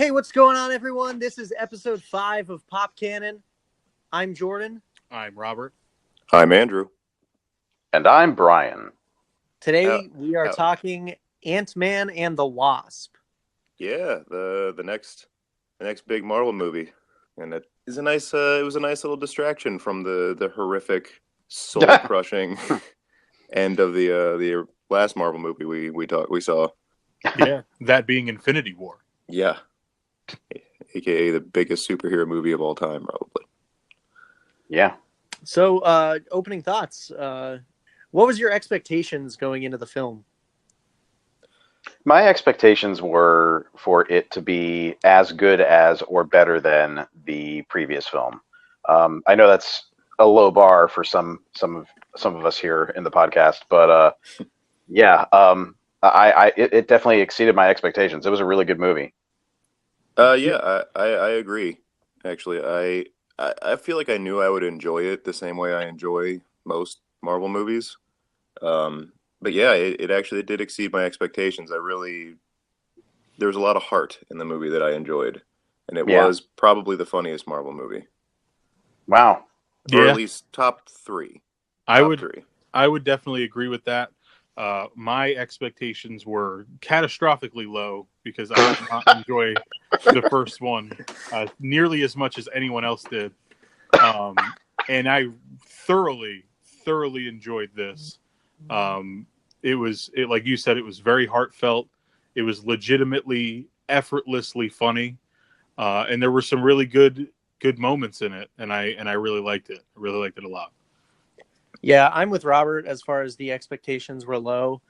Hey, what's going on, everyone? This is episode 5 of Pop Kannon. I'm Jordan. I'm Robert. I'm Andrew. And I'm Brian. Today we are talking Antman and the Wasp. Yeah, the next big Marvel movie, and it was a nice little distraction from the horrific, soul crushing end of the last Marvel movie we saw. Yeah, that being Infinity War. Yeah, aka the biggest superhero movie of all time, probably. Yeah. So, opening thoughts. What was your expectations going into the film? My expectations were for it to be as good as or better than the previous film. I know that's a low bar for some of us here in the podcast, but it definitely exceeded my expectations. It was a really good movie. Yeah, I agree. Actually, I feel like I knew I would enjoy it the same way I enjoy most Marvel movies. But yeah, it actually did exceed my expectations. There was a lot of heart in the movie that I enjoyed, and it was probably the funniest Marvel movie. Wow. Or at least top three. I would definitely agree with that. My expectations were catastrophically low because I did not enjoy the first one nearly as much as anyone else did. And I thoroughly enjoyed this. It like you said, it was very heartfelt. It was legitimately, effortlessly funny. And there were some really good moments in it. And I really liked it. I really liked it a lot. Yeah, I'm with Robert as far as the expectations were low.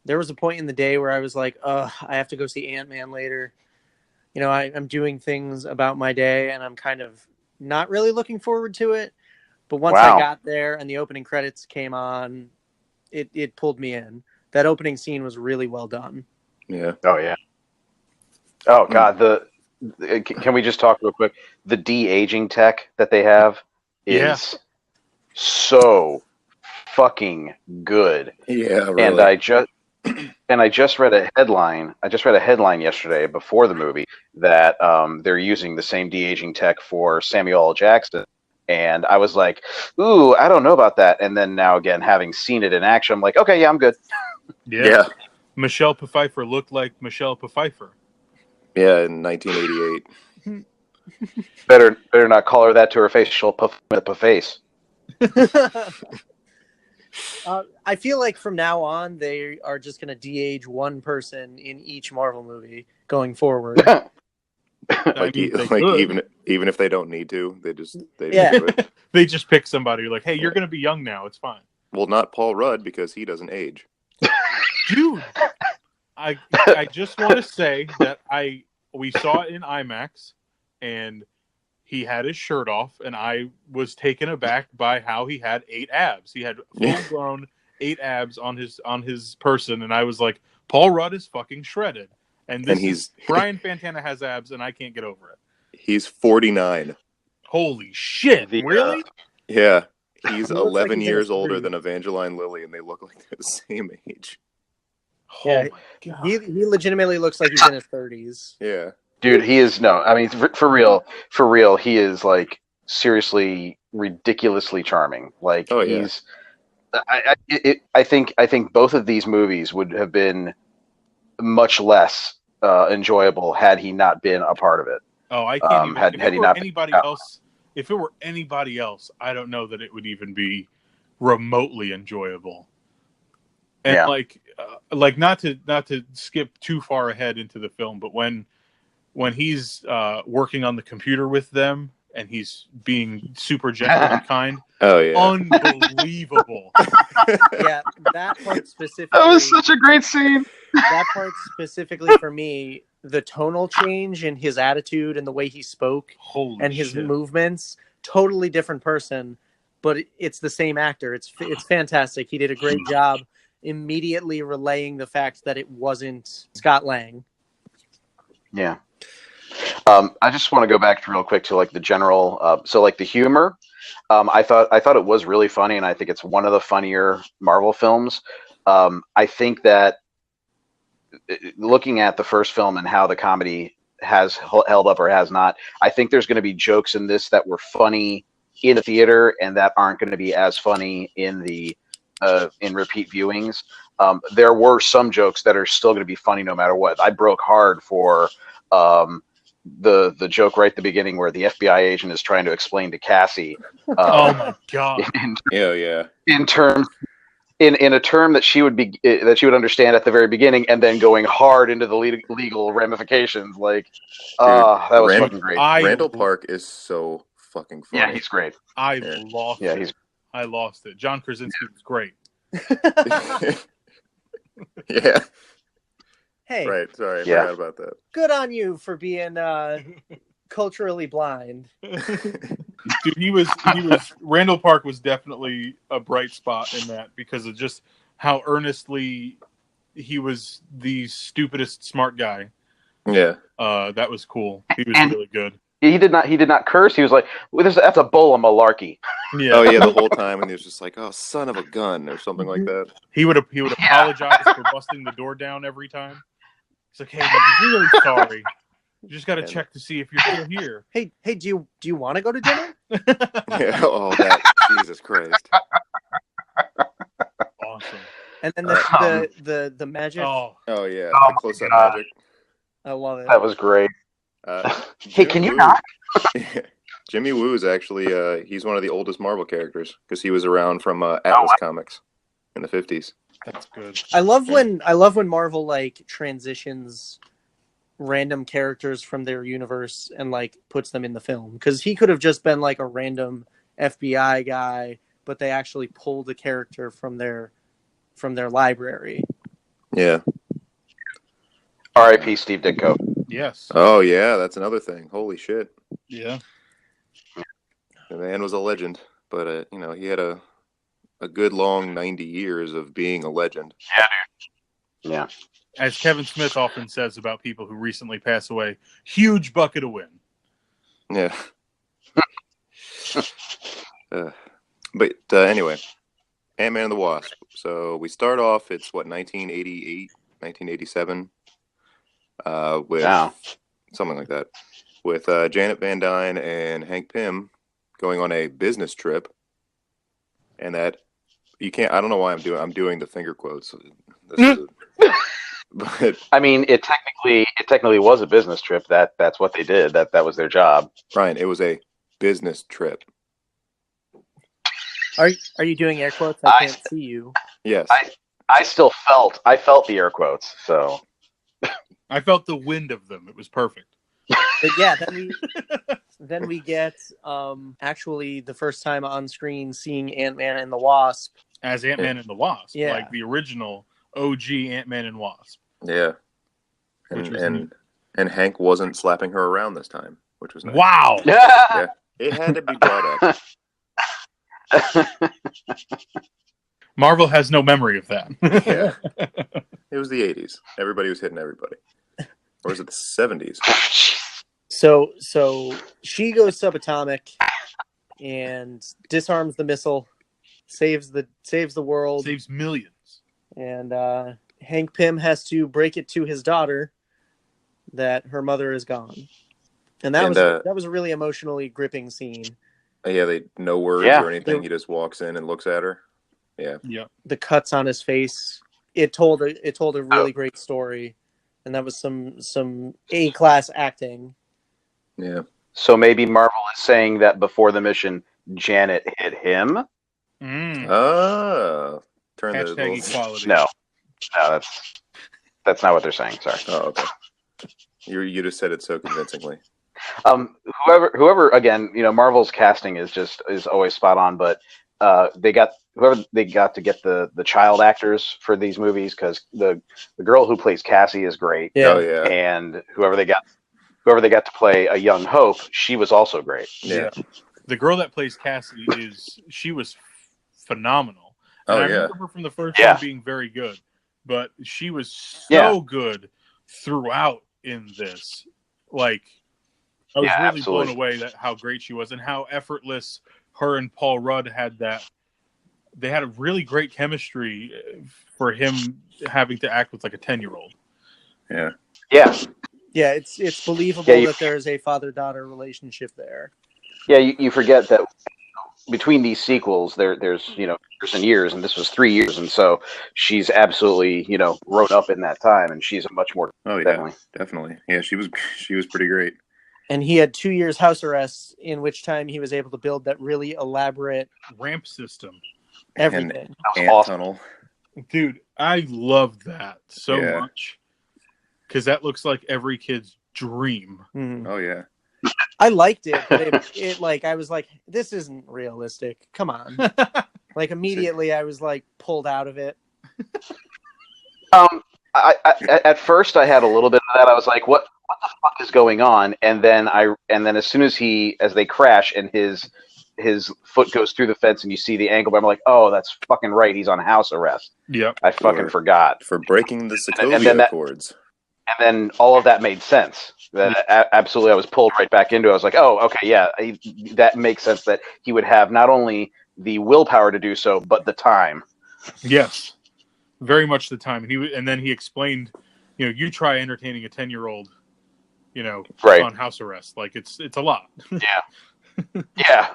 There was a point in the day where I was like, I have to go see Ant-Man later. You know, I'm doing things about my day, and I'm kind of not really looking forward to it. But once I got there and the opening credits came on, it pulled me in. That opening scene was really well done. Yeah. Oh, yeah. Oh, God. Can we just talk real quick? The de-aging tech that they have is so fucking good. Yeah, really. And I just read a headline. I just read a headline yesterday before the movie that they're using the same de-aging tech for Samuel L. Jackson, and I was like, "Ooh, I don't know about that." And then now again, having seen it in action, I'm like, "Okay, yeah, I'm good." Yeah. Michelle Pfeiffer looked like Michelle Pfeiffer. Yeah, in 1988. Better not call her that to her face. She'll puff with a face. I feel like from now on, they are just going to de-age one person in each Marvel movie going forward. Even if they don't need to, they do it. They just pick somebody like, hey, you're going to be young now. It's fine. Well, not Paul Rudd because he doesn't age. Dude, I just want to say that we saw it in IMAX, and he had his shirt off, and I was taken aback by how he had 8 abs. He had full-blown 8 abs on his person, and I was like, Paul Rudd is fucking shredded. And Brian Fantana has abs, and I can't get over it. He's 49. Holy shit! Really? Yeah, he's 11 years older than Evangeline Lilly, and they look like they're the same age. Yeah, oh my God. He legitimately looks like he's in his 30s. Yeah. Dude, he is for real, he is like seriously ridiculously charming. Like he's I think both of these movies would have been much less enjoyable had he not been a part of it. Oh, I can't even. If it were anybody else, I don't know that it would even be remotely enjoyable. And not to skip too far ahead into the film, but when he's working on the computer with them and he's being super gentle and kind, unbelievable. Yeah, that part specifically. That was such a great scene. That part specifically for me, the tonal change in his attitude and the way he spoke his movements, totally different person, but it's the same actor. It's fantastic. He did a great job immediately relaying the fact that it wasn't Scott Lang. Yeah. I just want to go back real quick to like the general, so like the humor. I thought it was really funny, and I think it's one of the funnier Marvel films. I think that looking at the first film and how the comedy has held up or has not. I think there's going to be jokes in this that were funny in the theater and that aren't going to be as funny in the in repeat viewings. There were some jokes that are still going to be funny no matter what. I broke hard for the joke right at the beginning where the FBI agent is trying to explain to Cassie. Oh my god! In terms. In a term that she would understand at the very beginning, and then going hard into the legal ramifications, like, that was fucking great. Randall Park is so fucking funny. Yeah, he's great. I lost it. John Krasinski was great. Yeah. Hey. Right. Sorry, I forgot about that. Good on you for being culturally blind. Dude, he was Randall Park was definitely a bright spot in that because of just how earnestly he was the stupidest smart guy. Yeah. That was cool. He was really good. He did not curse. He was like, that's a bull of malarkey. Yeah. Oh yeah, the whole time, and he was just like, "Oh, son of a gun," or something like that. He would apologize for busting the door down every time. He's like, "Hey, I'm really sorry. You just got to check to see if you're still here." Hey, do you want to go to dinner? Yeah. Oh, that Jesus Christ. Awesome. And then the magic. Oh yeah, the close-up magic. I love it. That was great. Hey, can you not? Jimmy Woo is actually he's one of the oldest Marvel characters because he was around from Atlas Comics in the 50s. That's good. I love when Marvel like transitions random characters from their universe and like puts them in the film, because he could have just been like a random FBI guy, but they actually pulled the character from their library. Yeah. R.I.P. Steve Ditko. Yes. Oh yeah, that's another thing. Holy shit. Yeah. The man was a legend, but he had a good long 90 years of being a legend. Yeah, dude. Yeah. As Kevin Smith often says about people who recently pass away, huge bucket of win. Yeah. But anyway, Antman and the Wasp. So we start off, it's 1988, 1987, with something like that, with Janet Van Dyne and Hank Pym going on a business trip, and that you can't. I don't know why I'm doing the finger quotes. But I mean, it technically was a business trip. That's what they did. That was their job. Ryan, it was a business trip. Are you doing air quotes? I can't see you. Yes. I felt the air quotes. So I felt the wind of them. It was perfect. But yeah, then we get actually the first time on screen seeing Ant-Man and the Wasp as Ant-Man and the Wasp, yeah. Like the original OG Ant-Man and Wasp. Yeah. And Hank wasn't slapping her around this time, which was nice. Wow. Yeah. It had to be brought up. Marvel has no memory of that. Yeah. It was the 80s. Everybody was hitting everybody. Or was it the 70s? So she goes subatomic and disarms the missile, saves the world, saves millions. And Hank Pym has to break it to his daughter that her mother is gone. And that was a really emotionally gripping scene. Yeah, they no words or anything. He just walks in and looks at her. Yeah. Yeah. The cuts on his face. It told a really great story. And that was some A-class acting. Yeah. So maybe Marvel is saying that before the mission, Janet hit him? Oh. Turn # equality. No, that's not what they're saying. Sorry. Oh, okay. You just said it so convincingly. Whoever again, Marvel's casting is always spot on, but they got to get the child actors for these movies, because the girl who plays Cassie is great. Yeah. Oh, yeah. And whoever they got to play a young Hope, she was also great. Yeah. The girl that plays Cassie she was phenomenal. And I remember her from the first one being very good, but she was so good throughout in this. Like, I was really blown away how great she was and how effortless her and Paul Rudd had that. They had a really great chemistry for him having to act with like a 10-year-old. Yeah. Yeah. Yeah, it's believable that there is a father-daughter relationship there. Yeah, you forget that between these sequels, there's years and years, and this was 3 years, and so she's absolutely grown up in that time, and she's a much more definitely. Yeah, she was pretty great. And he had 2 years house arrest, in which time he was able to build that really elaborate ramp system. Everything. Ant awesome. Tunnel. Dude, I love that so much. Because that looks like every kid's dream. Mm. Oh, yeah. I liked it, but it like, I was like, this isn't realistic. Come on. Like, immediately I was like pulled out of it. I at first I had a little bit of that. I was like, what the fuck is going on? And then as soon as they crash and his foot goes through the fence and you see the ankle, I'm like, oh, that's fucking right. He's on house arrest. Yep. I fucking forgot. For breaking the Sokovia Accords. And then all of that made sense. That absolutely, I was pulled right back into it. I was like, oh, okay, yeah, that makes sense that he would have not only the willpower to do so, but the time. Yes. Very much the time. And then he explained, you try entertaining a 10-year-old, right. on house arrest. Like, it's a lot. Yeah. Yeah.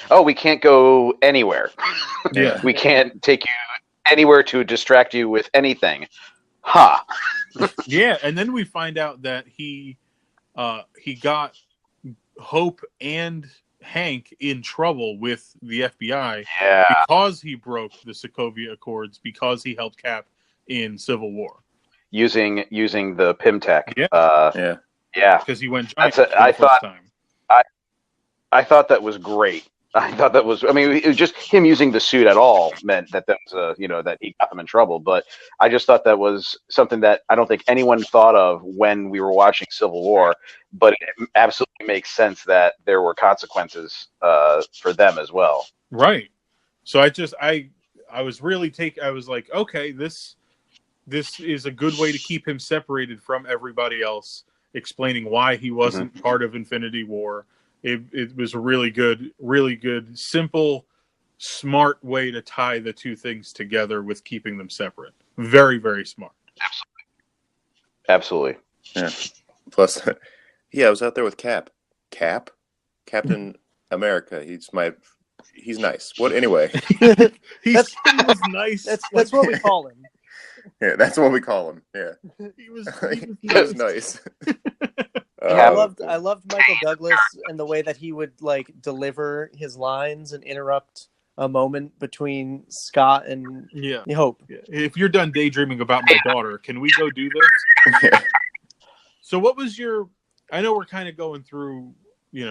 Oh, we can't go anywhere. Yeah. We can't take you anywhere to distract you with anything. Huh. Yeah, and then we find out that he got Hope and Hank in trouble with the FBI because he broke the Sokovia Accords, because he helped Cap in Civil War. Using the Pimtech. Yeah. Because he went giant I thought that was great. I thought that was, it was just him using the suit at all meant that was, that he got them in trouble. But I just thought that was something that I don't think anyone thought of when we were watching Civil War, but it absolutely makes sense that there were consequences for them as well. Right. So I was really I was like, okay, this is a good way to keep him separated from everybody else, explaining why he wasn't part of Infinity War. It was a really good, simple, smart way to tie the two things together with keeping them separate. Very, very smart. Absolutely. Yeah. Plus, I was out there with Cap. Captain America. He's nice. What anyway? he was nice. That's what we call him. Yeah, that's what we call him. Yeah. He was nice. I loved Michael Douglas and the way that he would like deliver his lines and interrupt a moment between Scott and Hope. Yeah. If you're done daydreaming about my daughter, can we go do this? Yeah. So what was I know we're kind of going through,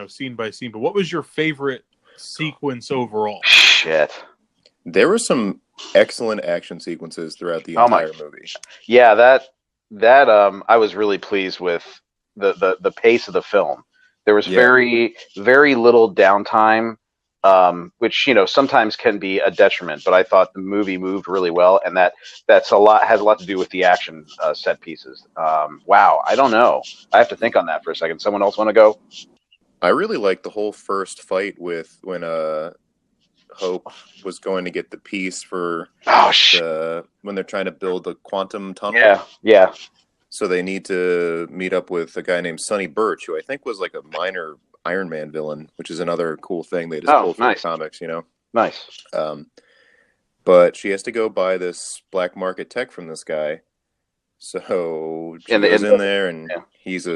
scene by scene, but what was your favorite sequence overall? Shit. There were some excellent action sequences throughout the entire movie. Yeah, that I was really pleased with the pace of the film. There was very, very little downtime, which sometimes can be a detriment. But I thought the movie moved really well, and has a lot to do with the action set pieces. Wow, I don't know. I have to think on that for a second. Someone else want to go? I really liked the whole first fight when Hope was going to get the piece for when they're trying to build the quantum tunnel. Yeah. So they need to meet up with a guy named Sonny Birch, who I think was like a minor Iron Man villain, which is another cool thing they just pulled from the comics, Nice. But she has to go buy this black market tech from this guy. So she goes in there, and he's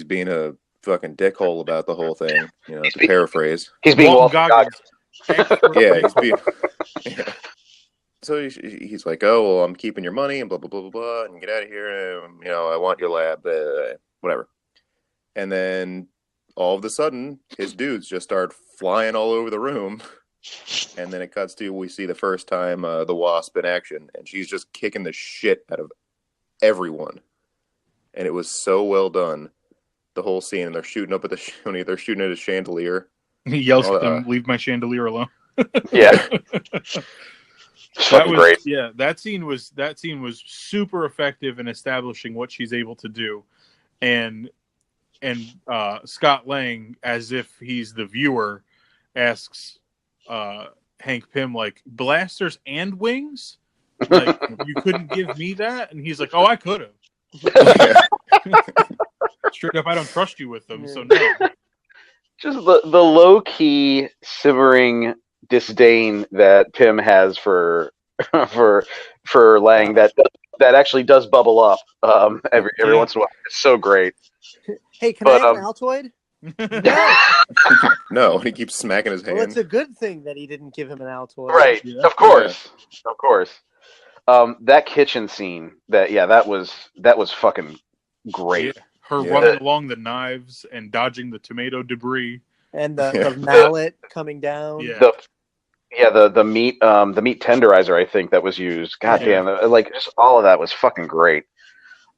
being a fucking dickhole about the whole thing. It's a paraphrase. He's being Walter Goggins. Yeah, he's being. Yeah. So he's like, oh, well, I'm keeping your money and blah, blah, blah, blah, blah, and get out of here. I want your lab, whatever. And then all of a sudden, his dudes just start flying all over the room. And then it cuts to, we see the first time the Wasp in action, and she's just kicking the shit out of everyone. And it was so well done, the whole scene. And they're shooting up at they're shooting at a chandelier. He yells at them, leave my chandelier alone. Yeah. That was great. Yeah, that scene was super effective in establishing what she's able to do, and Scott Lang, as if he's the viewer, asks Hank Pym, like, blasters and wings? Like, you couldn't give me that? And he's like, oh, I could have. Straight up, I don't trust you with them, so no. Just the low key simmering disdain that Pym has for for Lang that actually does bubble up every once in a while. It's so great. Hey, can I have an Altoid? No. No, he keeps smacking his hand. Well, it's a good thing that he didn't give him an Altoid. Right, yeah. Of course. That kitchen scene, that was fucking great. Yeah. Her running along the knives and dodging the tomato debris, and the mallet coming down. The meat tenderizer, I think, that was used. God damn, like just all of that was fucking great.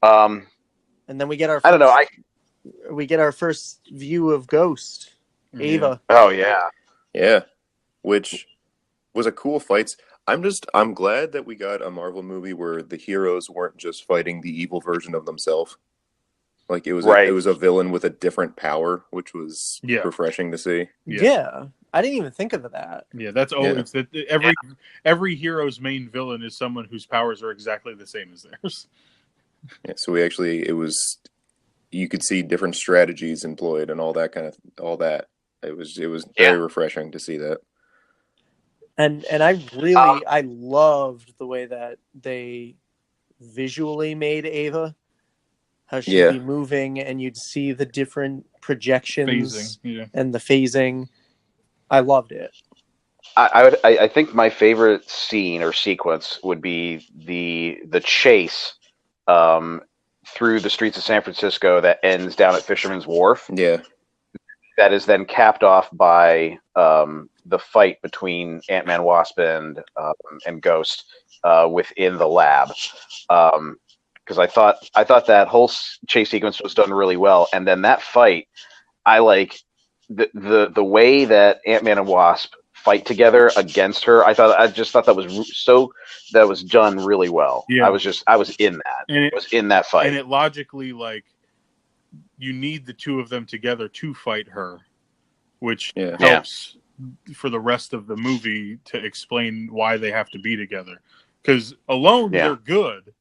And then we get our we get our first view of Ghost, Ava. Oh yeah, which was a cool fight. I'm glad that we got a Marvel movie where the heroes weren't just fighting the evil version of themselves. Like it was a villain with a different power, which was refreshing to see. Yeah. I didn't even think of that. Yeah, that's always that. Every hero's main villain is someone whose powers are exactly the same as theirs. Yeah, so you could see different strategies employed and all that. It was very refreshing to see that. And I loved the way that they visually made Ava. How she'd be moving, and you'd see the different projections and the phasing. I loved it. I think my favorite scene or sequence would be the chase through the streets of San Francisco that ends down at Fisherman's Wharf. Yeah. That is then capped off by the fight between Antman Wasp and Ghost within the lab. Because I thought that whole chase sequence was done really well, and then that fight, I like the way that Ant-Man and Wasp fight together against her. I just thought that was done really well. Yeah. I was in that. I was in that fight, and it logically, like, you need the two of them together to fight her, which helps for the rest of the movie to explain why they have to be together. Because alone they're good,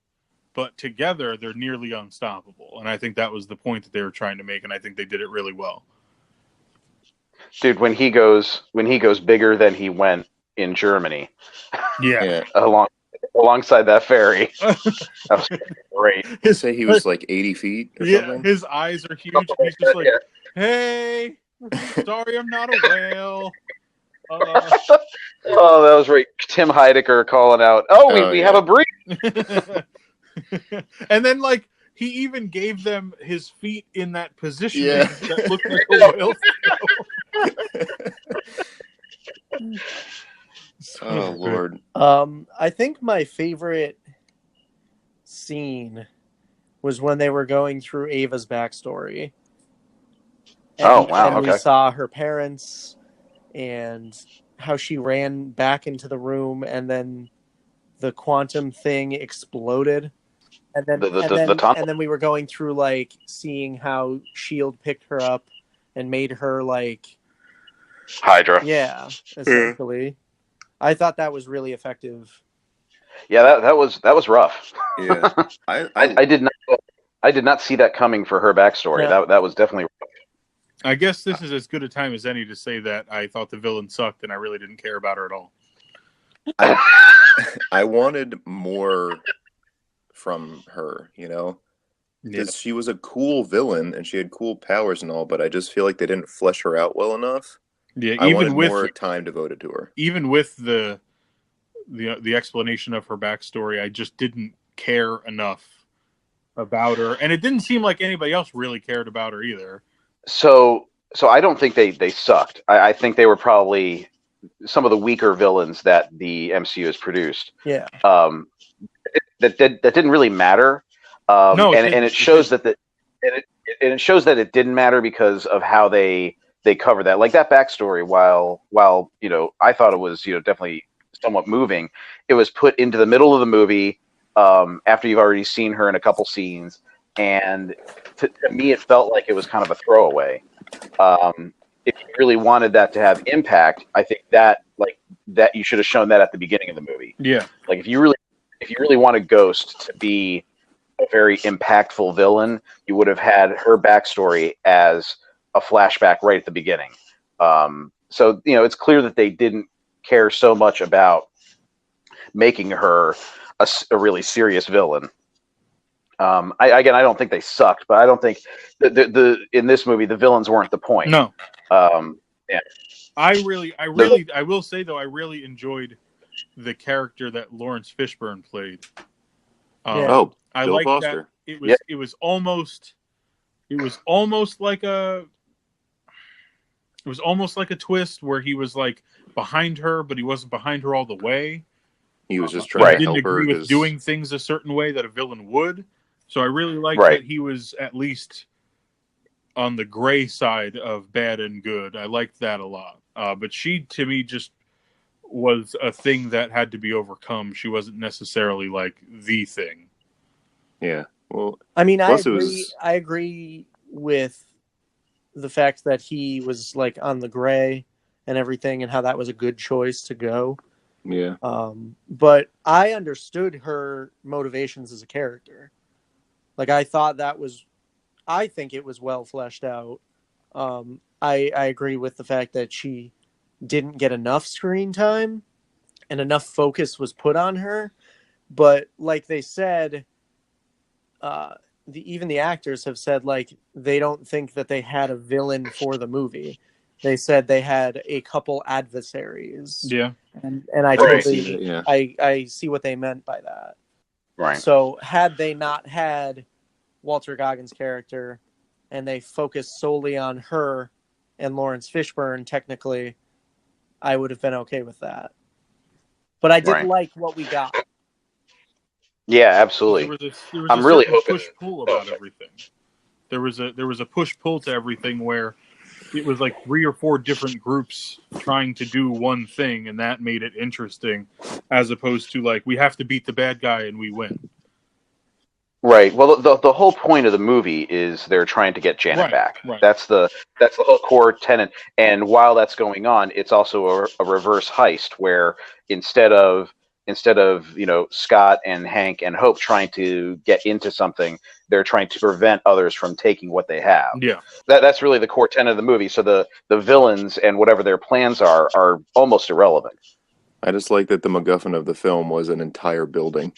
but together they're nearly unstoppable. And I think that was the point that they were trying to make, and I think they did it really well. Dude, when he goes bigger than he went in Germany, alongside that ferry, that was great. They say he was like 80 feet or something. His eyes are huge. He's just like, hey, sorry, I'm not a whale. Oh, that was right. Tim Heidecker calling out, we have a breach. And then, like, he even gave them his feet in that position that looked like a whale. Oh, Lord. I think my favorite scene was when they were going through Ava's backstory. And we saw her parents and how she ran back into the room, and then the quantum thing exploded. And then we were going through, like, seeing how S.H.I.E.L.D. picked her up and made her, like, Hydra. Yeah, essentially. I thought that was really effective. Yeah, that was rough. Yeah, I did not see that coming for her backstory. Yeah. That was definitely rough. I guess this is as good a time as any to say that I thought the villain sucked and I really didn't care about her at all. I wanted more from her, because she was a cool villain and she had cool powers and all, but I just feel like they didn't flesh her out well enough. Yeah, I wanted more time devoted to her. Even with the explanation of her backstory, I just didn't care enough about her, and it didn't seem like anybody else really cared about her either. So I don't think they sucked. I think they were probably some of the weaker villains that the MCU has produced. Yeah. That didn't really matter. It shows that it didn't matter because of how they cover that. Like that backstory, while I thought it was definitely somewhat moving, it was put into the middle of the movie after you've already seen her in a couple scenes, and to me it felt like it was kind of a throwaway. If you really wanted that to have impact, I think that you should have shown that at the beginning of the movie. Yeah. Like if you really wanted Ghost to be a very impactful villain, you would have had her backstory as a flashback right at the beginning. So, it's clear that they didn't care so much about making her a really serious villain. I don't think they sucked, but I don't think the in this movie the villains weren't the point. No. Yeah. I will say though, I really enjoyed the character that Lawrence Fishburne played. I Bill like Foster. that it was almost like a twist where he was like behind her, but he wasn't behind her all the way. He was just trying to help her. Didn't agree with doing things a certain way that a villain would. So I really liked that he was at least on the gray side of bad and good. I liked that a lot. But she, to me, just was a thing that had to be overcome. She wasn't necessarily like the thing. Yeah. Well, I mean, I agree with the fact that he was like on the gray and everything, and how that was a good choice to go. Yeah. But I understood her motivations as a character. Like, I think it was well fleshed out. I agree with the fact that she didn't get enough screen time and enough focus was put on her. But like they said, even the actors have said, like, they don't think that they had a villain for the movie. They said they had a couple adversaries. Yeah. And I totally, I see what they meant by that. Right. So had they not had Walter Goggins' character and they focused solely on her and Lawrence Fishburne, technically, I would have been okay with that. But I did like what we got. Yeah, absolutely. There was I'm really hoping push-pull about everything. There was a push-pull to everything where it was like 3 or 4 different groups trying to do one thing, and that made it interesting, as opposed to like, we have to beat the bad guy and we win. Right. Well, the whole point of the movie is they're trying to get Janet back. Right. That's the whole core tenet. And while that's going on, it's also a reverse heist where instead of Scott and Hank and Hope trying to get into something, they're trying to prevent others from taking what they have. Yeah. That's really the core tenet of the movie. So the villains and whatever their plans are almost irrelevant. I just like that the MacGuffin of the film was an entire building.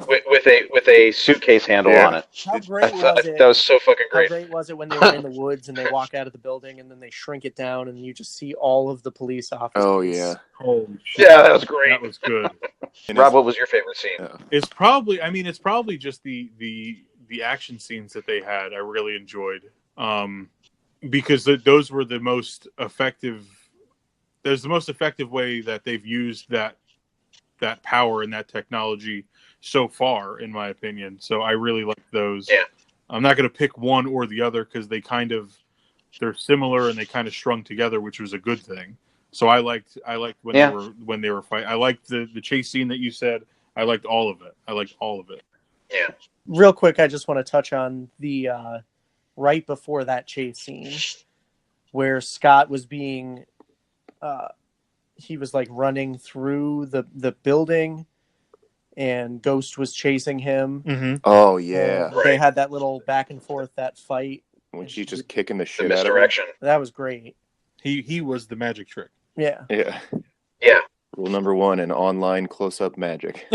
With a suitcase handle on it. How great was it? That was so fucking great. How great was it when they were in the woods and they walk out of the building and then they shrink it down and you just see all of the police officers? Oh yeah. Holy shit. Yeah, that was great. That was good. Rob, what was your favorite scene? It's probably just the action scenes that they had. I really enjoyed because those were the most effective. There's the most effective way that they've used that power and that technology so far, in my opinion. So I really like those. Yeah. I'm not going to pick one or the other because they're similar and they kind of strung together, which was a good thing. So I liked when they were fighting. I liked the chase scene that you said. I liked all of it. Yeah. Real quick, I just want to touch on the right before that chase scene where Scott was being he was like running through the building and Ghost was chasing him. Mm-hmm. Oh yeah. They had that little back and forth, that fight. When she's just kicking the shit The out of him. misdirection. That was great. He was the magic trick. Yeah. Yeah. Yeah. Rule number 1 in online close-up magic.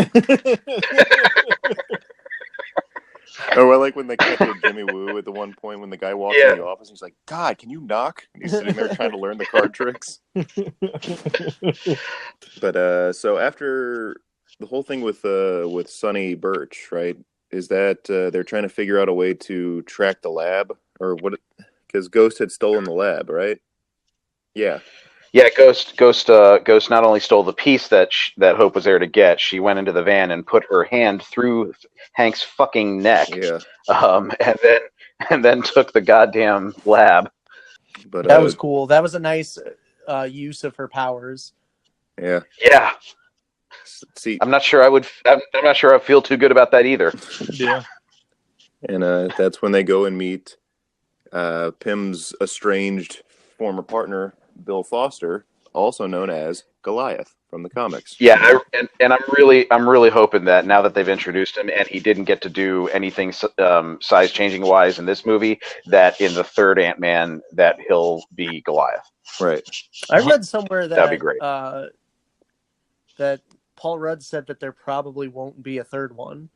Oh, I like when they cut to Jimmy Woo at the one point when the guy walks in the office. He's like, "God, can you knock?" And he's sitting there trying to learn the card tricks. But so after the whole thing with Sonny Birch, right? Is that they're trying to figure out a way to track the lab or what? Because Ghost had stolen the lab, right? Yeah. Yeah, Ghost not only stole the piece that Hope was there to get, she went into the van and put her hand through Hank's fucking neck. Yeah. And then took the goddamn lab. But that was cool. That was a nice use of her powers. Yeah. Yeah. See, I'm not sure I feel too good about that either. Yeah. And that's when they go and meet Pym's estranged former partner, Bill Foster, also known as Goliath. from the comics. Yeah, and I'm really hoping that now that they've introduced him and he didn't get to do anything size changing wise in this movie, that in the third Ant-Man that he'll be Goliath. Right. I read somewhere that that'd be great. That Paul Rudd said that there probably won't be a third one.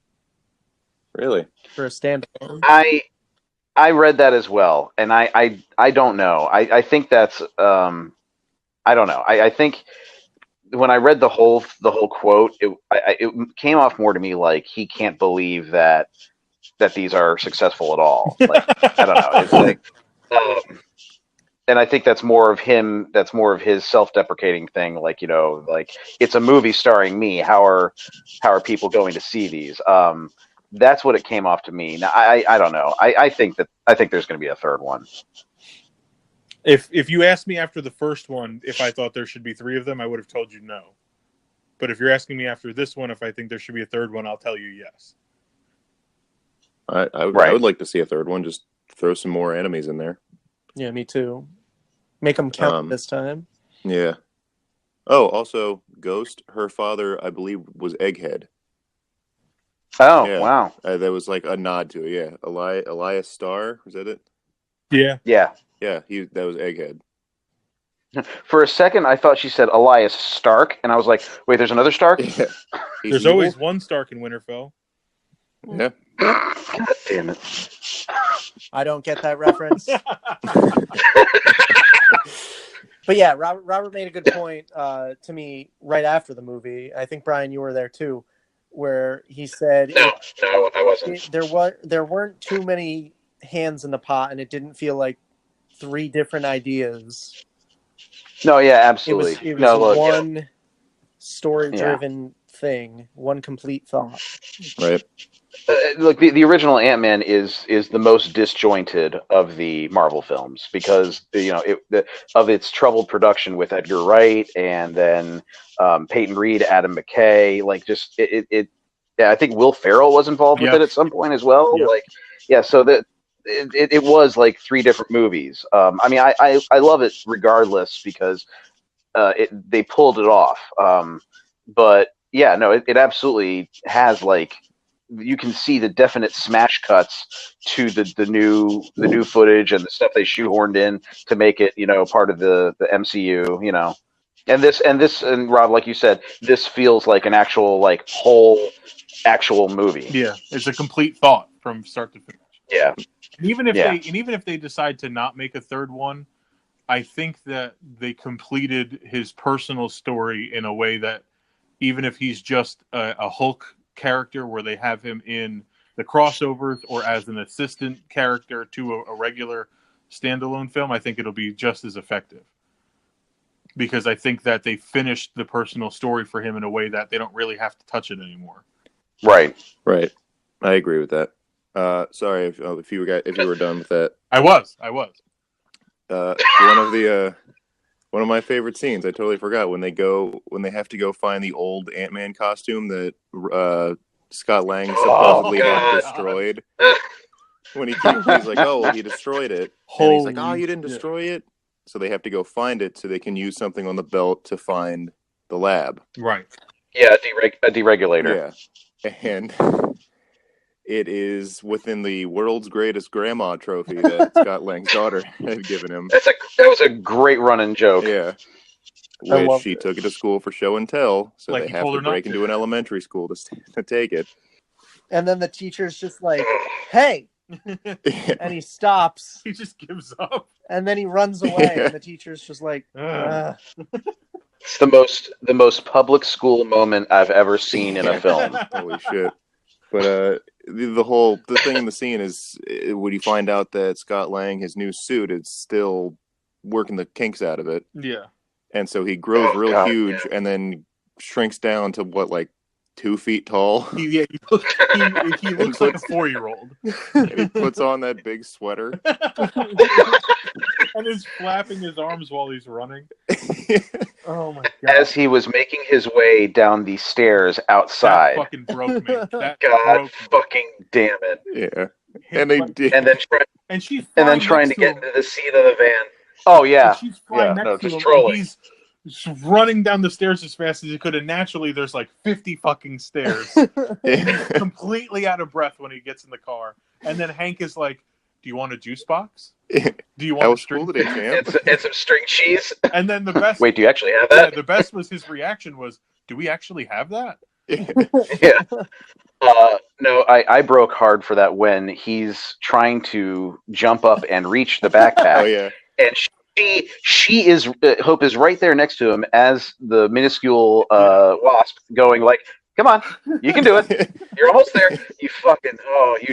Really? For a standalone. I read that as well, and I don't know. I think that's I don't know. I think when I read the whole quote, it came off more to me like he can't believe that these are successful at all. Like, I don't know. It's like, and I think that's more of him. That's more of his self-deprecating thing. Like, like it's a movie starring me. How are people going to see these? That's what it came off to me. Now, I don't know. I think there's going to be a third one. If you asked me after the first one if I thought there should be 3 of them, I would have told you no. But if you're asking me after this one if I think there should be a third one, I'll tell you yes. I would like to see a third one. Just throw some more enemies in there. Yeah, me too. Make them count this time. Yeah. Oh, also, Ghost, her father, I believe, was Egghead. Oh, yeah. Wow. That was like a nod to it, yeah. Elias Starr, was that it? Yeah. Yeah. Yeah, that was Egghead. For a second, I thought she said Elias Stark, and I was like, wait, there's another Stark? Yeah. There's always one Stark in Winterfell. Yeah. God damn it. I don't get that reference. But yeah, Robert made a good point to me right after the movie. I think, Brian, you were there too, where he said... No, I wasn't. There weren't too many hands in the pot, and it didn't feel like 3 different ideas. No, yeah, absolutely. It was one story-driven thing, one complete thought. Right. Look, the original Ant-Man is the most disjointed of the Marvel films because of its troubled production with Edgar Wright and then Peyton Reed, Adam McKay. Like, just it. Yeah, I think Will Ferrell was involved with it at some point as well. Yep. Like, yeah, so that. It was like 3 different movies. I mean, I love it regardless because they pulled it off. But yeah, no, it absolutely has, like, you can see the definite smash cuts to the new footage and the stuff they shoehorned in to make it, part of the MCU, And this and Rob, like you said, this feels like an actual, like, whole actual movie. Yeah, it's a complete thought from start to finish. Yeah. And even if they decide to not make a third one, I think that they completed his personal story in a way that even if he's just a Hulk character where they have him in the crossovers or as an assistant character to a regular standalone film, I think it'll be just as effective. Because I think that they finished the personal story for him in a way that they don't really have to touch it anymore. Right. Right. I agree with that. Sorry if you were done with that. I was. One of my favorite scenes. I totally forgot when they have to go find the old Ant-Man costume that Scott Lang supposedly had destroyed. When he's like, oh, well, he destroyed it, and he's like, oh, you didn't destroy it. So they have to go find it so they can use something on the belt to find the lab. Right. Yeah, a deregulator. Yeah, and it is within the world's greatest grandma trophy that Scott Lang's daughter had given him. That was a great running joke. Yeah. Which she took it to school for show and tell, so like they have to break into an elementary school to take it. And then the teacher's just like, hey! And he stops. He just gives up. And then he runs away, and the teacher's just like, It's the most public school moment I've ever seen in a film. Holy shit. But the thing in the scene is when you find out that Scott Lang, his new suit, is still working the kinks out of it. Yeah. And so he grows huge and then shrinks down to what, like 2 feet tall. He looks like a 4-year-old. And he puts on that big sweater. And is flapping his arms while he's running. Oh my god. As he was making his way down the stairs outside. That fucking broke me. God fucking damn it. Yeah. And they did. And then trying to get into the seat of the van. Oh yeah. And she's flying next to him. trolling. running down the stairs as fast as he could, and naturally there's like 50 fucking stairs. And he's completely out of breath when he gets in the car. And then Hank is like, "Do you want a juice box? Do you want a string cool champ? and some string cheese?" And then the best. Wait, do you actually have that? Yeah, the best was his reaction was, "Do we actually have that?" Yeah. No, I broke hard for that when he's trying to jump up and reach the backpack. Oh yeah. And she is Hope is right there next to him as the minuscule wasp going like, "Come on, you can do it. You're almost there. You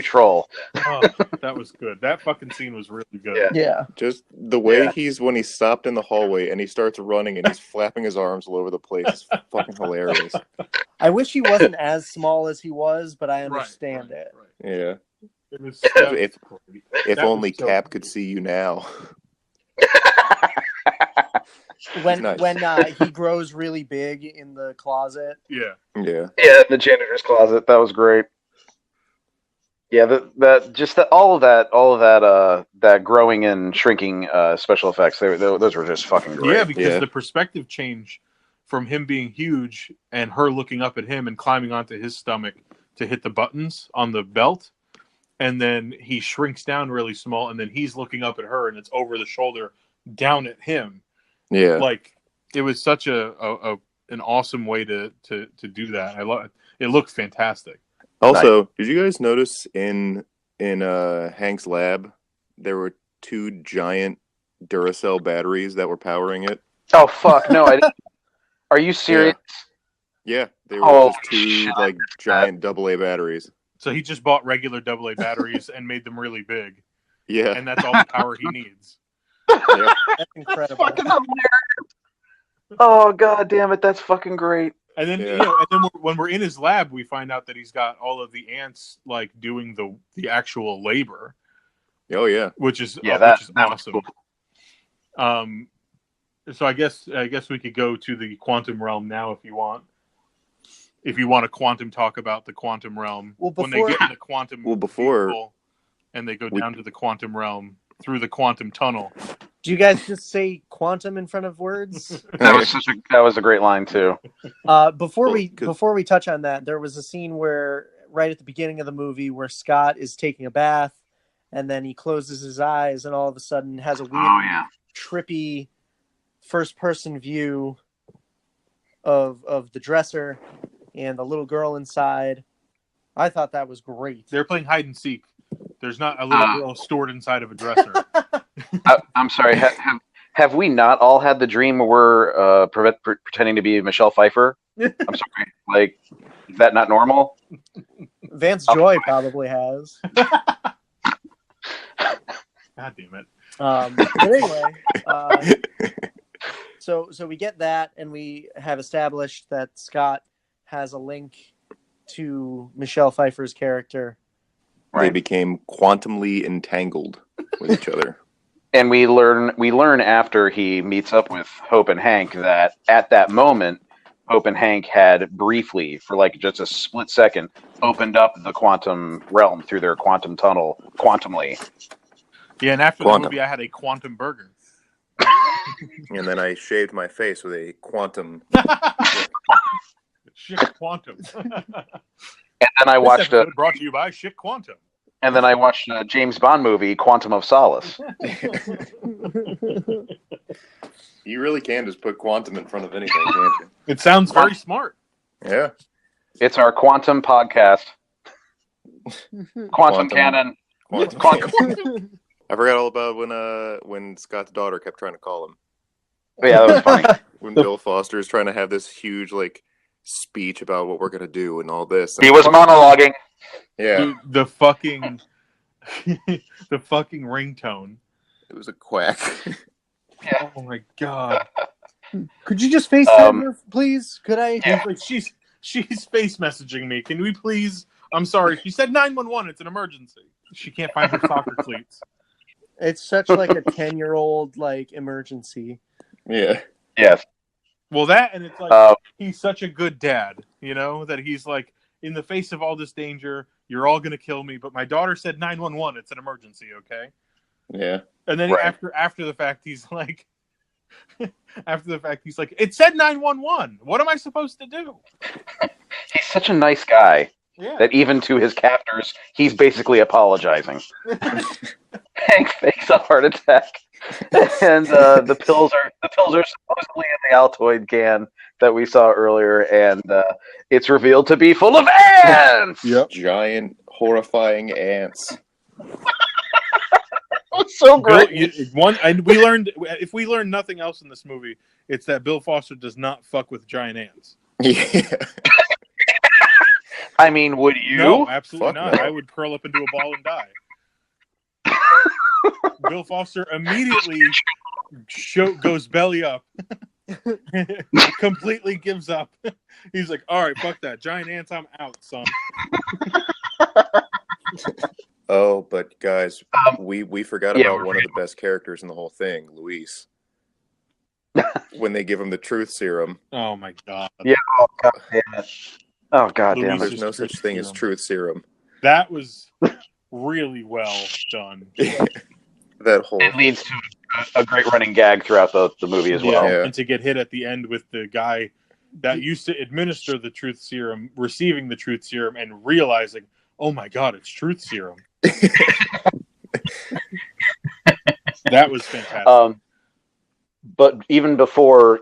troll." Oh, that was good. That fucking scene was really good. Yeah. Just the way when he's stopped in the hallway and he starts running and he's flapping his arms all over the place. It's fucking hilarious. I wish he wasn't as small as he was, but I understand it. Right. Yeah. It was, if only Cap could see you now. When he grows really big in the closet. Yeah, the janitor's closet. That was great. Yeah, all of that growing and shrinking special effects. Those were just fucking great. Yeah, because the perspective change from him being huge and her looking up at him and climbing onto his stomach to hit the buttons on the belt, and then he shrinks down really small, and then he's looking up at her, and it's over the shoulder down at him. Yeah, like it was such an awesome way to do that. I love it. It looked fantastic. Also, did you guys notice in Hank's lab there were 2 giant Duracell batteries that were powering it? Oh fuck! No, I didn't. Are you serious? Yeah, they were just 2 giant AA batteries. So he just bought regular AA batteries and made them really big. Yeah, and that's all the power he needs. Yeah. That's incredible. Fucking hilarious. Oh god damn it, that's fucking great. And then when we're in his lab, we find out that he's got all of the ants like doing the actual labor. Oh yeah, which is that's awesome. Cool. So I guess we could go to the quantum realm now if you want. If you want to quantum talk about the quantum realm, when they get in the quantum vehicle and they go down to the quantum realm through the quantum tunnel. Do you guys just say quantum in front of words? That was a great line too. Before we touch on that, there was a scene where right at the beginning of the movie where Scott is taking a bath and then he closes his eyes and all of a sudden has a weird, trippy first-person view of the dresser and the little girl inside. I thought that was great. They're playing hide and seek. There's not a little girl stored inside of a dresser. I'm sorry. Have we not all had the dream where we're pretending to be Michelle Pfeiffer? I'm sorry. Like, is that not normal? Vance Joy probably has. God damn it. But anyway, so we get that, and we have established that Scott has a link to Michelle Pfeiffer's character. Right. They became quantumly entangled with each other. And we learn after he meets up with Hope and Hank that at that moment, Hope and Hank had briefly, for like just a split second, opened up the quantum realm through their quantum tunnel quantumly. Yeah, and after the movie, I had a quantum burger. And then I shaved my face with a quantum. Shit Quantum. And then I watched brought to you by Shit Quantum. And then I watched a James Bond movie, Quantum of Solace. You really can just put quantum in front of anything, can't you? It sounds very smart. Yeah. It's our quantum podcast. Quantum Kannon. Quantum. I forgot all about when Scott's daughter kept trying to call him. Yeah, that was funny. When Bill Foster is trying to have this huge speech about what we're gonna do and all this. He was monologuing. Yeah. Dude, the fucking ringtone. It was a quack. Yeah. Oh my god. Could you just FaceTime her, please? Could I? Yeah. She's face messaging me. Can we please? I'm sorry. She said 911. It's an emergency. She can't find her soccer cleats. It's such like a 10-year-old emergency. Yeah. Yes. Well, that and it's like he's such a good dad, that he's like, in the face of all this danger, you're all gonna kill me, but my daughter said 911. It's an emergency, okay? Yeah. And then after the fact, he's like, After the fact, he's like, "It said 911. What am I supposed to do?" He's such a nice guy that Yeah. even to his captors, he's basically apologizing. Hank fakes a heart attack, and the pills are supposedly in the Altoid can that we saw earlier, and it's revealed to be full of ants. Yep. Giant, horrifying ants. So Bill, great. we learned, if we learned nothing else in this movie, it's that Bill Foster does not fuck with giant ants. Yeah. I mean, would you? No, absolutely Fuck not. no. I would curl up into a ball and die. Bill Foster immediately goes belly up. Completely gives up. He's like, "All right, fuck that. Giant ants, I'm out, son." Oh, but guys, we forgot about one of the best characters in the whole thing, Luis. When they give him the truth serum. Oh my god. Yeah. Oh god damn it. Oh god damn it. There's no such thing as truth serum. That was really well done. That whole. It leads to a great running gag throughout the movie as well. Yeah. And to get hit at the end with the guy that used to administer the truth serum, receiving the truth serum, and realizing, oh my god, it's truth serum. That was fantastic. But even before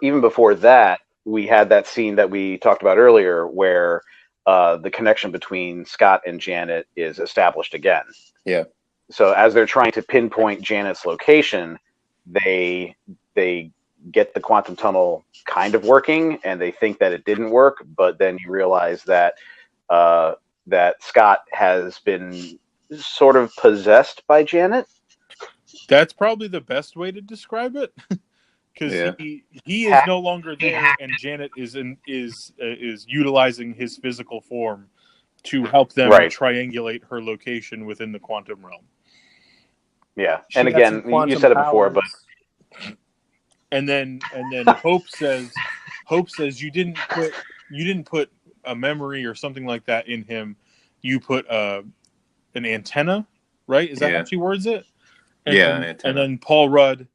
that, we had that scene that we talked about earlier, where the connection between Scott and Janet is established again. Yeah. So as they're trying to pinpoint Janet's location, they get the quantum tunnel kind of working, and they think that it didn't work. But then you realize that that Scott has been sort of possessed by Janet. That's probably the best way to describe it, because he is no longer there, and Janet is utilizing his physical form to help them triangulate her location within the quantum realm. Yeah, and again, you said it before, but and then Hope says you didn't put a memory or something like that in him. You put an antenna, right? Is that how she words it? An antenna. And then Paul Rudd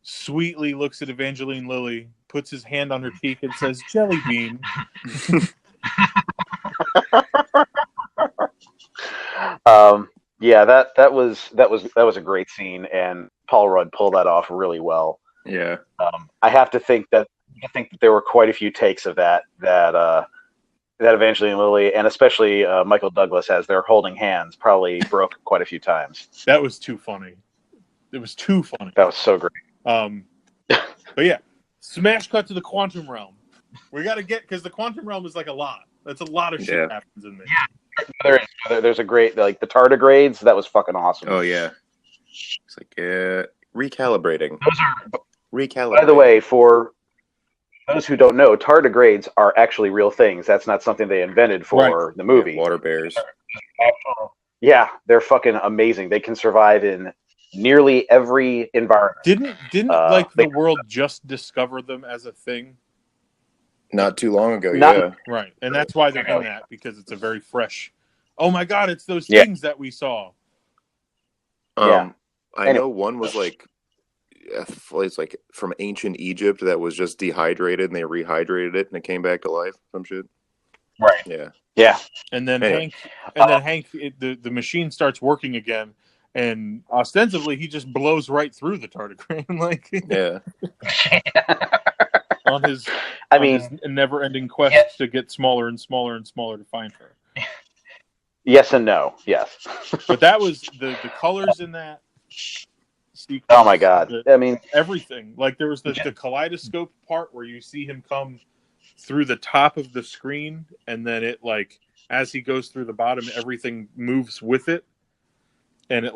sweetly looks at Evangeline Lilly, puts his hand on her cheek, and says, "Jelly bean." Yeah, that was a great scene, and Paul Rudd pulled that off really well. Yeah. I have to think that there were quite a few takes of that Evangeline Lilly, and especially Michael Douglas, as they're holding hands, probably broke quite a few times. That was too funny. It was too funny. That was so great. But yeah, smash cut to the quantum realm. We got to because the quantum realm is like a lot. That's a lot of shit happens in there. Yeah. There's a great, like, the tardigrades. That was fucking awesome. Oh yeah. It's like recalibrating. Recalibrating. By the way, for those who don't know, tardigrades are actually real things. That's not something they invented for the movie. Yeah, water bears. Yeah, they're fucking amazing. They can survive in nearly every environment. Didn't like the world just discover them as a thing? Not too long ago, yeah. Right, and that's why they're in that, because it's a very fresh. Oh my god, it's those things that we saw. I know one was like, it's like from ancient Egypt that was just dehydrated, and they rehydrated it, and it came back to life. Some shit. Right. Yeah. Yeah. And then Hank, the machine starts working again, and ostensibly he just blows right through the tardigrade, like on his never-ending quest to get smaller and smaller and smaller to find her. Yes and no. Yes. But that was the colors in that sequence. Oh my god! I mean, everything. Like there was the kaleidoscope part where you see him come through the top of the screen, and then it, like, as he goes through the bottom, everything moves with it, and it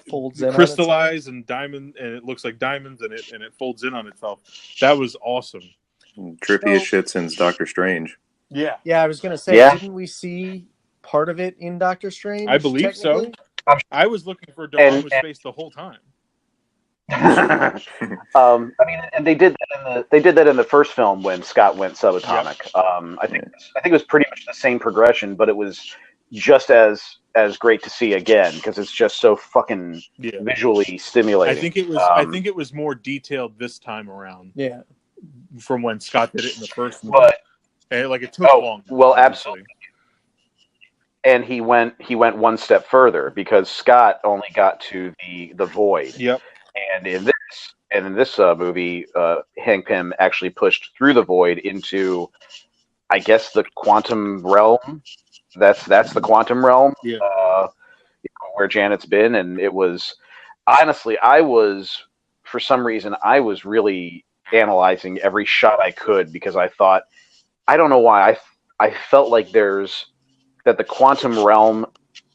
folds in, crystallize and diamond, and it looks like diamonds, and it folds in on itself. That was awesome. Trippy as shit since Doctor Strange. Yeah. I was gonna say, didn't we see part of it in Doctor Strange? I believe so. I was looking for Dormammu's face the whole time. I mean, and they did that in the first film when Scott went subatomic. I think it was pretty much the same progression, but it was just as great to see again because it's just so fucking visually stimulating. I think it was more detailed this time around. Yeah. From when Scott did it in the first movie. But and it took longer. Well, absolutely. And he went one step further because Scott only got to the void. Yep. And in this movie, Hank Pym actually pushed through the void into, I guess, the quantum realm. That's the quantum realm. Yeah. Where Janet's been, and it was honestly, for some reason, I was really analyzing every shot I could because I thought, I don't know why, I felt like that the quantum realm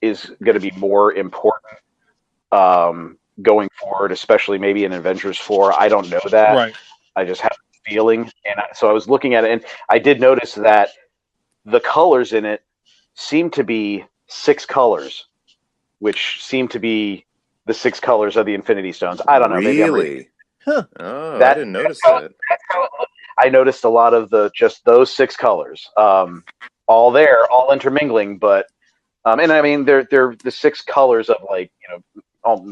is going to be more important going forward, especially maybe in Avengers 4. I don't know that. Right. I just have a feeling. And so I was looking at it, and I did notice that the colors in it seem to be 6 colors, which seem to be the 6 colors of the Infinity Stones. I don't know. Really? Huh. Oh, I didn't notice that. I noticed a lot of just those 6 colors, all there, all intermingling. But and I mean, they're the 6 colors of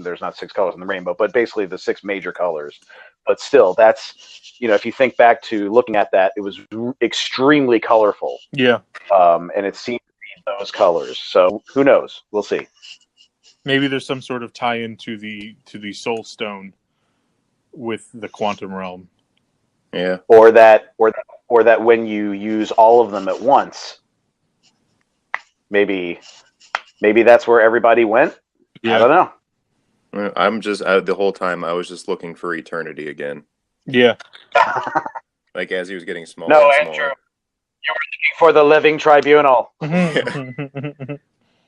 there's not 6 colors in the rainbow, but basically the 6 major colors. But still, that's if you think back to looking at that, it was extremely colorful. Yeah. And it seemed to be those colors. So who knows? We'll see. Maybe there's some sort of tie-in to the Soul Stone with the quantum realm. Yeah. Or that when you use all of them at once, maybe that's where everybody went. Yeah. I don't know. I'm just the whole time I was just looking for eternity again. Yeah. Like as he was getting smaller. No, and Andrew, smaller. you were looking for the living tribunal.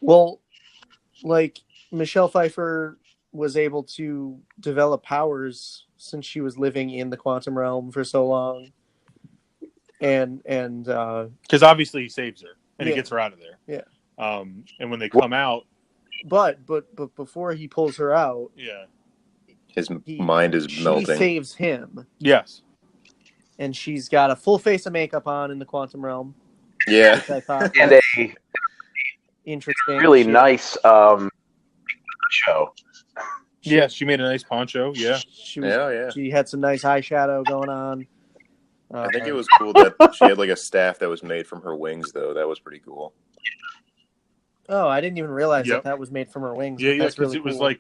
Well, like Michelle Pfeiffer was able to develop powers since she was living in the quantum realm for so long, and because obviously he saves her and he gets her out of there. Yeah. And when they come out, but before he pulls her out, his mind is melting. She saves him. Yes. And she's got a full face of makeup on in the quantum realm. Yeah. Which I thought and a interesting, really nice show. Yes, she made a nice poncho. Yeah. She had some nice eyeshadow going on. I think it was cool that she had like a staff that was made from her wings, though. That was pretty cool. Oh, I didn't even realize that was made from her wings. Yeah, that's because really it was cool.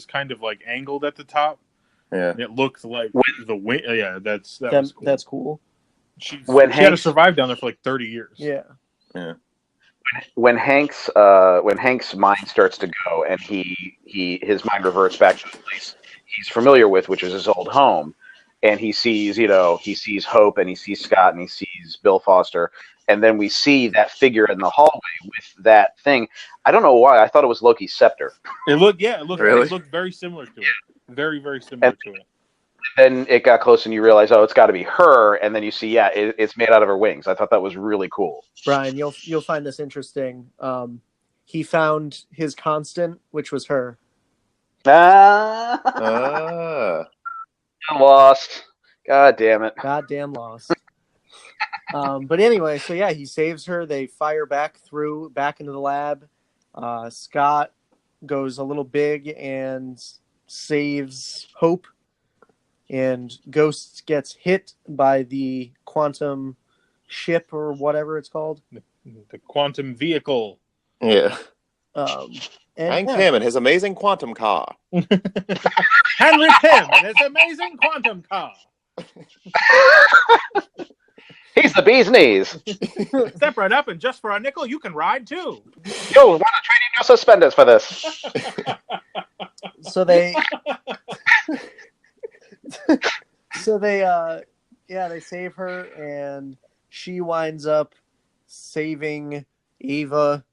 kind of like angled at the top. Yeah, and it looked like the wing. Yeah, that was cool. That's cool. She had to survive down there for like 30 years. Yeah. Yeah. When Hank's mind starts to go and his mind reverts back to the place he's familiar with, which is his old home, and he sees Hope and he sees Scott and he sees Bill Foster, and then we see that figure in the hallway with that thing. I don't know why I thought it was Loki's scepter. It looked very similar to it. Very, very similar to it. Then it got close and you realize, it's got to be her, and then you see, it's made out of her wings. I thought that was really cool. Brian, you'll find this interesting. He found his constant, which was her. I'm lost. God damn it. Goddamn lost. But anyway, so yeah, he saves her. They fire back into the lab. Scott goes a little big and saves Hope. And Ghost gets hit by the quantum ship or whatever it's called. The quantum vehicle. Yeah. Hank Pym and his amazing quantum car. Henry Pym and his amazing quantum car. He's the bee's knees. Step right up, and just for a nickel, you can ride too. Yo, want to trade in your suspenders for this? So they they save her, and she winds up saving Ava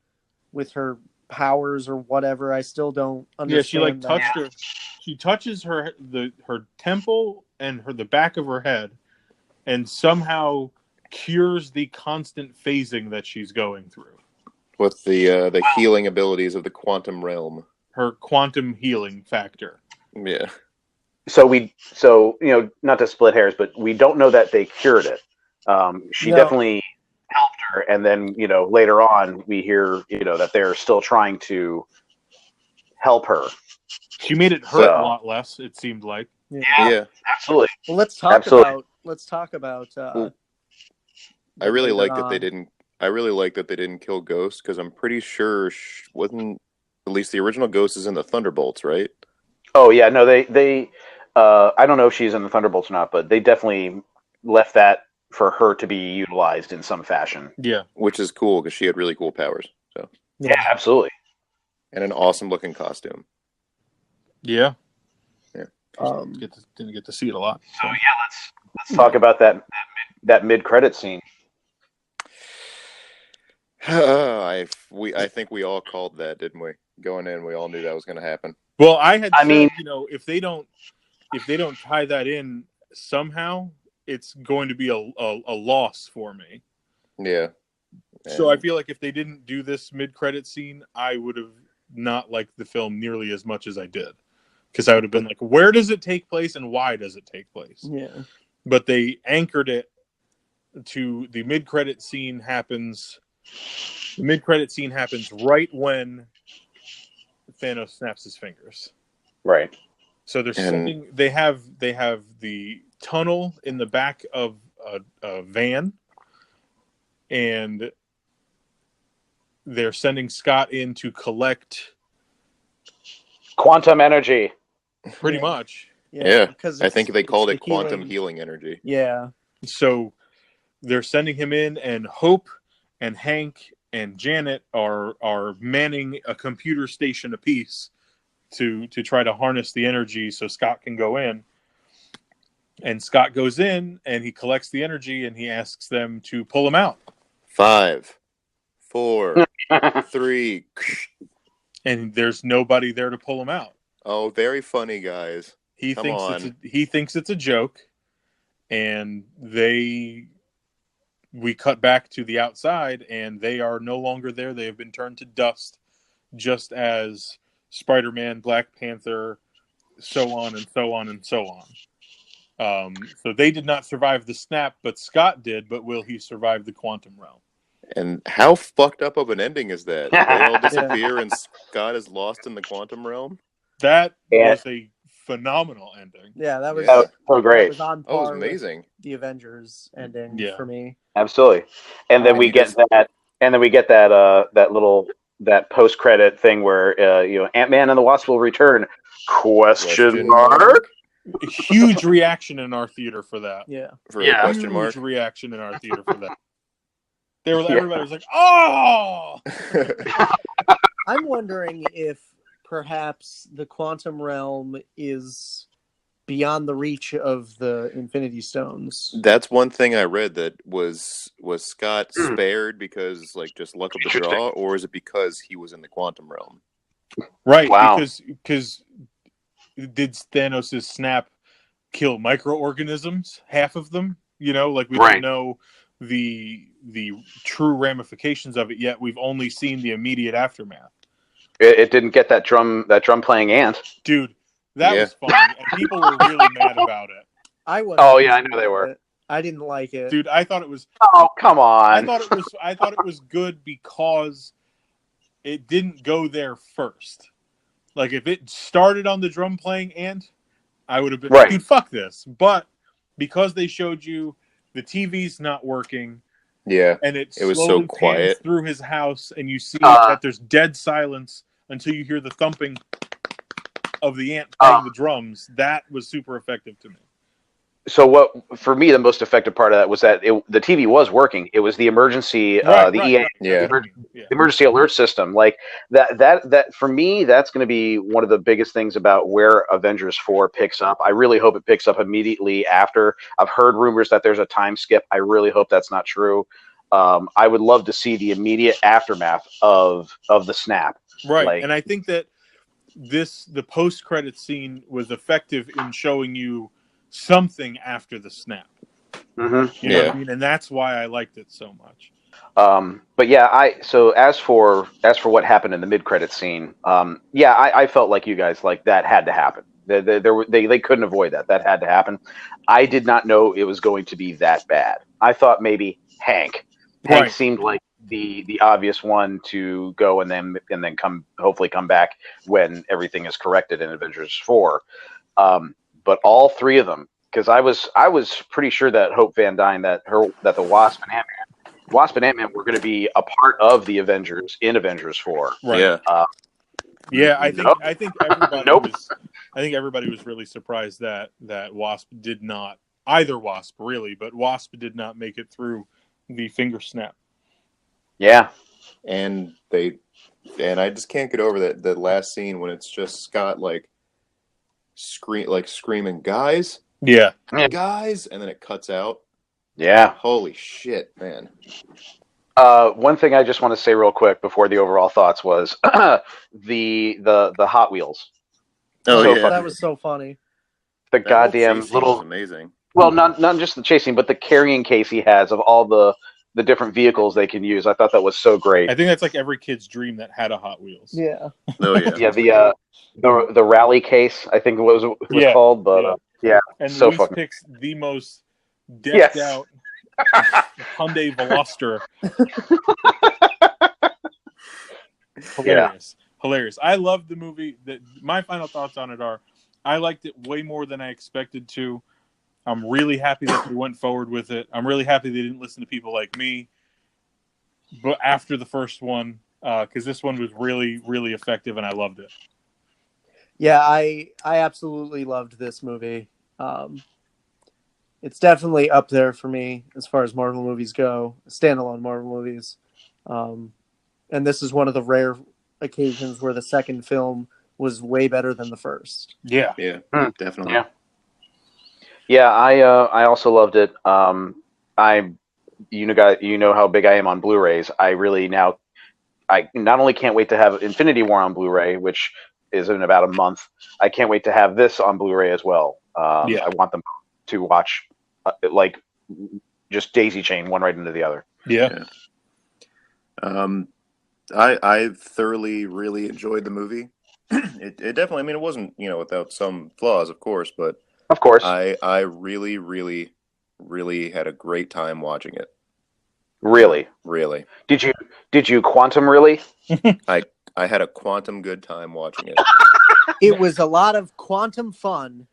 with her powers or whatever. I still don't understand. Yeah, she touched her. She touches her temple and the back of her head, and somehow cures the constant phasing that she's going through with the healing abilities of the quantum realm. Her quantum healing factor. Yeah. So not to split hairs, but we don't know that they cured it. She definitely helped her, and then later on we hear that they're still trying to help her. She made it hurt a lot less. It seemed like. Yeah, absolutely. Well, let's talk about. I really like that they didn't. I really like that they didn't kill Ghost, because I'm pretty sure wasn't at least the original Ghost is in the Thunderbolts, right? Oh yeah, no, they I don't know if she's in the Thunderbolts or not, but they definitely left that for her to be utilized in some fashion. Yeah, which is cool because she had really cool powers. So yeah, absolutely, and an awesome looking costume. Yeah. Didn't get to see it a lot. So yeah, let's talk about that mid-credit scene. I think we all called that, didn't we? Going in, we all knew that was going to happen. Well, I mean, if they don't tie that in somehow, it's going to be a loss for me. Yeah. So I feel like if they didn't do this mid-credit scene, I would have not liked the film nearly as much as I did. Because I would have been like, where does it take place and why does it take place? Yeah. But they anchored it to the mid-credit scene happens. The mid-credit scene happens right when Thanos snaps his fingers. Right. So they have the tunnel in the back of a van, and they're sending Scott in to collect quantum energy. Pretty much. Yeah. Because I think they called it quantum healing energy. Yeah. So they're sending him in, and Hope and Hank and Janet are manning a computer station apiece to try to harness the energy so Scott can go in. And Scott goes in and he collects the energy and he asks them to pull him out. 5, 4, 3. And there's nobody there to pull him out. Oh, very funny, guys. He thinks it's a joke, and we cut back to the outside, and they are no longer there. They have been turned to dust, just as Spider-Man, Black Panther, so on and so on and so on. So they did not survive the snap, but Scott did. But will he survive the quantum realm? And how fucked up of an ending is that? They all disappear, and Scott is lost in the quantum realm. That was a phenomenal ending. Yeah, that was so great. That was on par. It was amazing. The Avengers ending for me. Absolutely. And then we get that post-credit thing where Antman and the Wasp will return? Question mark. Huge reaction in our theater for that. Yeah. For a question mark. Huge reaction in our theater for that. Everybody was like, "Oh!" I'm wondering if perhaps the quantum realm is beyond the reach of the Infinity Stones. That's one thing I read, that was Scott spared because just luck of the draw, or is it because he was in the quantum realm? Right. Wow. Because did Thanos' snap kill microorganisms? Half of them, we don't know the true ramifications of it yet. We've only seen the immediate aftermath. It didn't get that drum playing ant. Dude, that was funny, and people were really mad about it. I was. Oh yeah, I know they were. I didn't like it. Dude, I thought it was. Oh, come on. I thought it was good because it didn't go there first. Like, if it started on the drum playing ant, I would have been like, dude, fuck this. But because they showed you the TV's not working, and it was so quiet through his house, and you see that there's dead silence until you hear the thumping of the ant playing the drums. That was super effective to me. So what, for me, the most effective part of that was that the TV was working. It was the emergency, emergency alert system. Like that for me, that's going to be one of the biggest things about where Avengers 4 picks up. I really hope it picks up immediately after. I've heard rumors that there's a time skip. I really hope that's not true. I would love to see the immediate aftermath of the snap. Right. And I think that the post-credit scene was effective in showing you something after the snap. Mm-hmm. You know what I mean? And that's why I liked it so much. But yeah, so as for what happened in the mid-credit scene, I felt like you guys, like, that had to happen. They couldn't avoid that. That had to happen. I did not know it was going to be that bad. I thought maybe Hank Hank Right. seemed like the obvious one to go and then hopefully come back when everything is corrected in Avengers 4. But all three of them, because I was pretty sure that Hope Van Dyne, that the Wasp and Ant-Man were going to be a part of the Avengers in Avengers 4. Right. Yeah. I think everybody Nope. was really surprised that Wasp did not, either Wasp really, but Wasp did not make it through the finger snap. Yeah. And I just can't get over that last scene when it's just Scott screaming, guys, guys, and then it cuts out. Yeah. Holy shit, man. One thing I just want to say real quick before the overall thoughts was the Hot Wheels. Oh, So yeah. That was so funny. The That goddamn whole chase scene little was amazing. Well, not just the chasing, but the carrying case he has of all the different vehicles they can use. I thought that was so great. I think that's like every kid's dream that had a Hot Wheels. Yeah. Oh, yeah. Yeah, the rally case, I think it was called, but yeah, And so Luis fucking picks the most decked out Hyundai Veloster. Hilarious. I loved the movie. My final thoughts on it are, I liked it way more than I expected to. I'm really happy that they went forward with it. I'm really happy they didn't listen to people like me. But after the first one, because this one was really, really effective, and I loved it. Yeah, I absolutely loved this movie. It's definitely up there for me as far as Marvel movies go, standalone Marvel movies. And this is one of the rare occasions where the second film was way better than the first. Yeah, Definitely. Yeah, I also loved it. You know how big I am on Blu-rays. I not only can't wait to have Infinity War on Blu-ray, which is in about a month. I can't wait to have this on Blu-ray as well. I want them to watch just daisy chain one right into the other. Yeah. I thoroughly really enjoyed the movie. It definitely, I mean, it wasn't, without some flaws, of course, but of course, I really, really, really had a great time watching it. Really? Did you quantum really? I had a quantum good time watching it. It was a lot of quantum fun.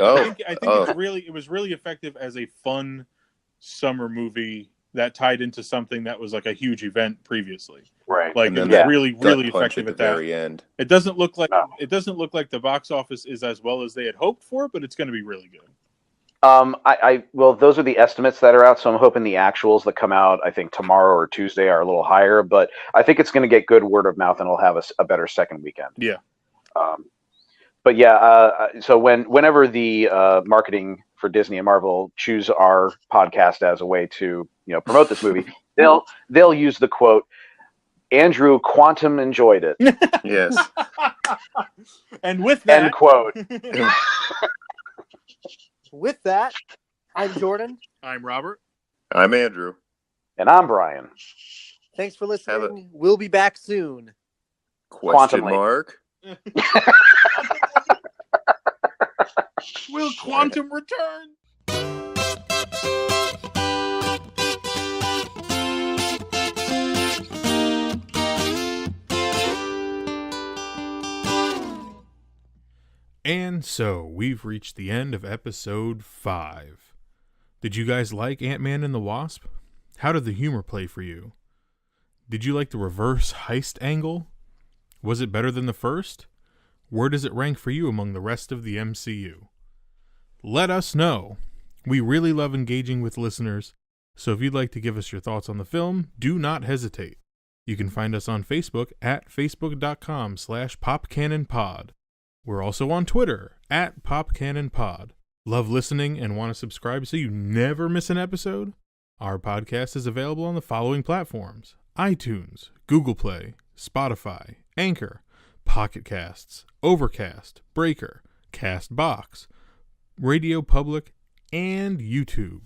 I think it was really effective as a fun summer movie that tied into something that was like a huge event previously. Right. Like, it was really, really effective at that. Very end. It doesn't look like the box office is as well as they had hoped for, but it's going to be really good. Well, those are the estimates that are out, so I'm hoping the actuals that come out, I think tomorrow or Tuesday, are a little higher. But I think it's going to get good word of mouth, and it'll have a better second weekend. Yeah. But yeah, so whenever the marketing for Disney and Marvel choose our podcast as a way to promote this movie, they'll use the quote, "Andrew Quantum enjoyed it." Yes. And with that, end quote. With that, I'm Jordan. I'm Robert. I'm Andrew. And I'm Brian. Thanks for listening. We'll be back soon. Question mark? Will Quantum return? And so, we've reached the end of episode 5. Did you guys like Ant-Man and the Wasp? How did the humor play for you? Did you like the reverse heist angle? Was it better than the first? Where does it rank for you among the rest of the MCU? Let us know. We really love engaging with listeners, so if you'd like to give us your thoughts on the film, do not hesitate. You can find us on Facebook at facebook.com/popcannonpod. We're also on Twitter at popcannonpod. Love listening and want to subscribe so you never miss an episode? Our podcast is available on the following platforms: iTunes, Google Play, Spotify, Anchor, Pocket Casts, Overcast, Breaker, Castbox, Radio Public, and YouTube.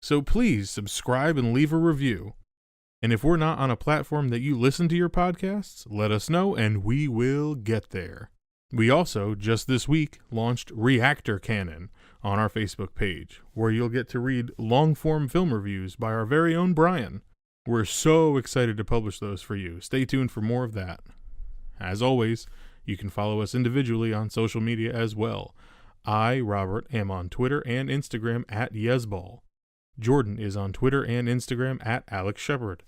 So please subscribe and leave a review. And if we're not on a platform that you listen to your podcasts, let us know and we will get there. We also, just this week, launched Reactor Kannon on our Facebook page, where you'll get to read long-form film reviews by our very own Brian. We're so excited to publish those for you. Stay tuned for more of that. As always, you can follow us individually on social media as well. I, Robert, am on Twitter and Instagram at Yesball. Jordan is on Twitter and Instagram at Alex Shepard.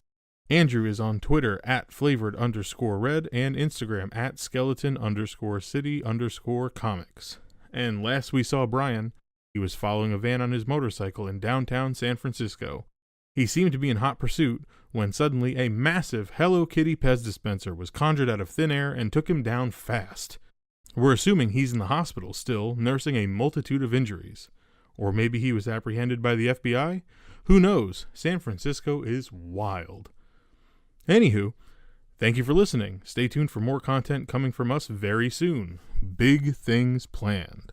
Andrew is on Twitter at flavored_red and Instagram at skeleton_city_comics. And last we saw Brian, he was following a van on his motorcycle in downtown San Francisco. He seemed to be in hot pursuit when suddenly a massive Hello Kitty Pez dispenser was conjured out of thin air and took him down fast. We're assuming he's in the hospital still, nursing a multitude of injuries. Or maybe he was apprehended by the FBI? Who knows? San Francisco is wild. Anywho, thank you for listening. Stay tuned for more content coming from us very soon. Big things planned.